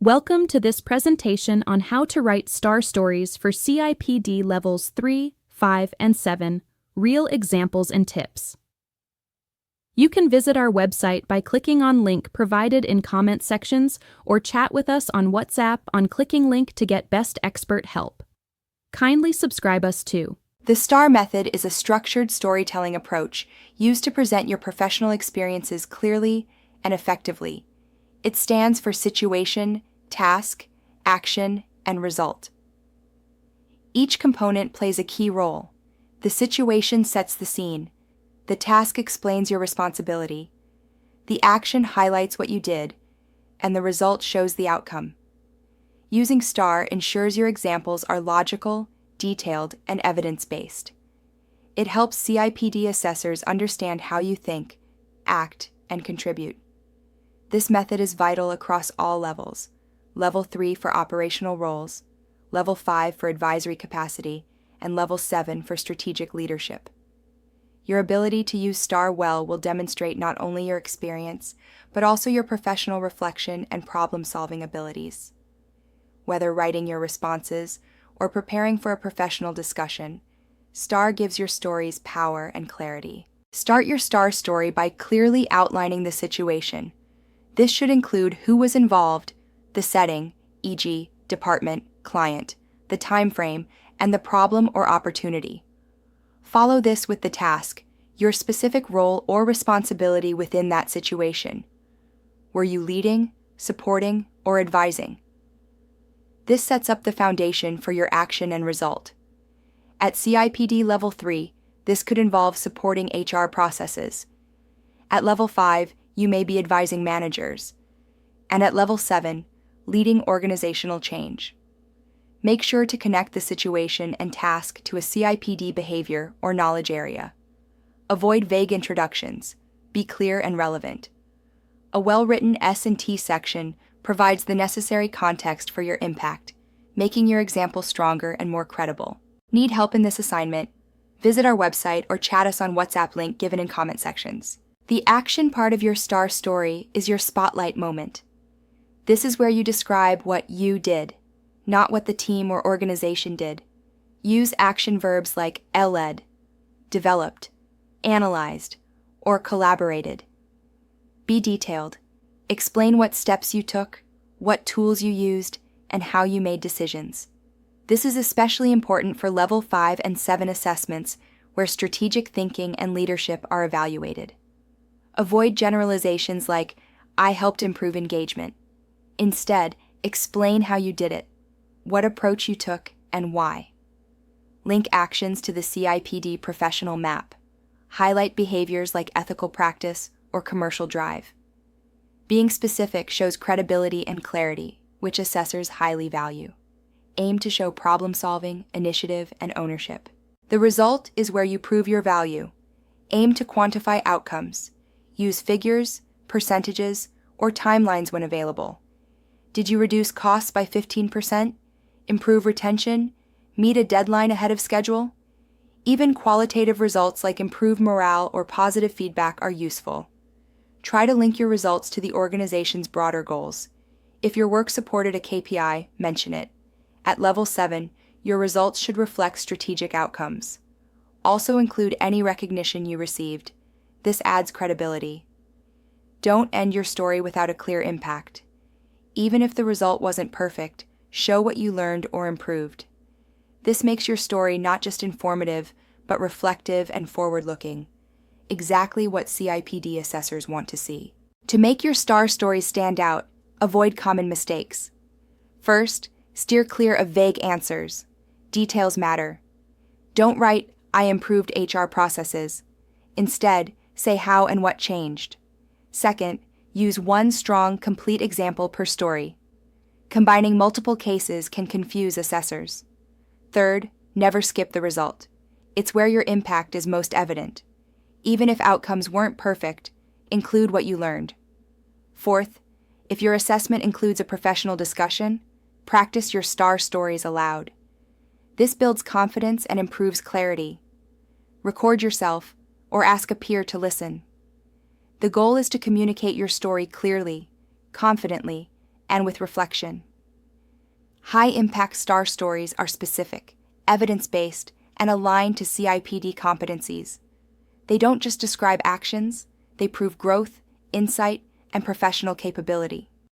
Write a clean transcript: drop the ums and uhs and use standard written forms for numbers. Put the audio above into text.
Welcome to this presentation on how to write star stories for CIPD Levels 3, 5, and 7, real examples and tips. You can visit our website by clicking on link provided in comment sections or chat with us on WhatsApp on clicking link to get best expert help. Kindly subscribe us too. The STAR method is a structured storytelling approach used to present your professional experiences clearly and effectively. It stands for situation, task, action, and result. Each component plays a key role. The situation sets the scene. The task explains your responsibility. The action highlights what you did, and the result shows the outcome. Using STAR ensures your examples are logical, detailed, and evidence-based. It helps CIPD assessors understand how you think, act, and contribute. This method is vital across all levels: Level 3 for operational roles, Level 5 for advisory capacity, and Level 7 for strategic leadership. Your ability to use STAR well will demonstrate not only your experience, but also your professional reflection and problem-solving abilities. Whether writing your responses or preparing for a professional discussion, STAR gives your stories power and clarity. Start your STAR story by clearly outlining the situation. This should include who was involved, the setting, e.g., department, client, the time frame, and the problem or opportunity. Follow this with the task, your specific role or responsibility within that situation. Were you leading, supporting, or advising? This sets up the foundation for your action and result. At CIPD Level 3, this could involve supporting HR processes. At Level 5, you may be advising managers. And at Level 7, leading organizational change. Make sure to connect the situation and task to a CIPD behavior or knowledge area. Avoid vague introductions. Be clear and relevant. A well-written S&T section provides the necessary context for your impact, making your example stronger and more credible. Need help in this assignment? Visit our website or chat us on WhatsApp link given in comment sections. The action part of your STAR story is your spotlight moment. This is where you describe what you did, not what the team or organization did. Use action verbs like led, developed, analyzed, or collaborated. Be detailed. Explain what steps you took, what tools you used, and how you made decisions. This is especially important for Level 5 and 7 assessments where strategic thinking and leadership are evaluated. Avoid generalizations like, "I helped improve engagement." Instead, explain how you did it, what approach you took, and why. Link actions to the CIPD professional map. Highlight behaviors like ethical practice or commercial drive. Being specific shows credibility and clarity, which assessors highly value. Aim to show problem-solving, initiative, and ownership. The result is where you prove your value. Aim to quantify outcomes. Use figures, percentages, or timelines when available. Did you reduce costs by 15%? Improve retention? Meet a deadline ahead of schedule? Even qualitative results like improved morale or positive feedback are useful. Try to link your results to the organization's broader goals. If your work supported a KPI, mention it. At Level 7, your results should reflect strategic outcomes. Also include any recognition you received. This adds credibility. Don't end your story without a clear impact. Even if the result wasn't perfect, show what you learned or improved. This makes your story not just informative, but reflective and forward-looking. Exactly what CIPD assessors want to see. To make your STAR stories stand out, avoid common mistakes. First, steer clear of vague answers. Details matter. Don't write, "I improved HR processes." Instead, say how and what changed. Second, use one strong, complete example per story. Combining multiple cases can confuse assessors. Third, never skip the result. It's where your impact is most evident. Even if outcomes weren't perfect, include what you learned. Fourth, if your assessment includes a professional discussion, practice your STAR stories aloud. This builds confidence and improves clarity. Record yourself, or ask a peer to listen. The goal is to communicate your story clearly, confidently, and with reflection. High-impact STAR stories are specific, evidence-based, and aligned to CIPD competencies. They don't just describe actions, they prove growth, insight, and professional capability.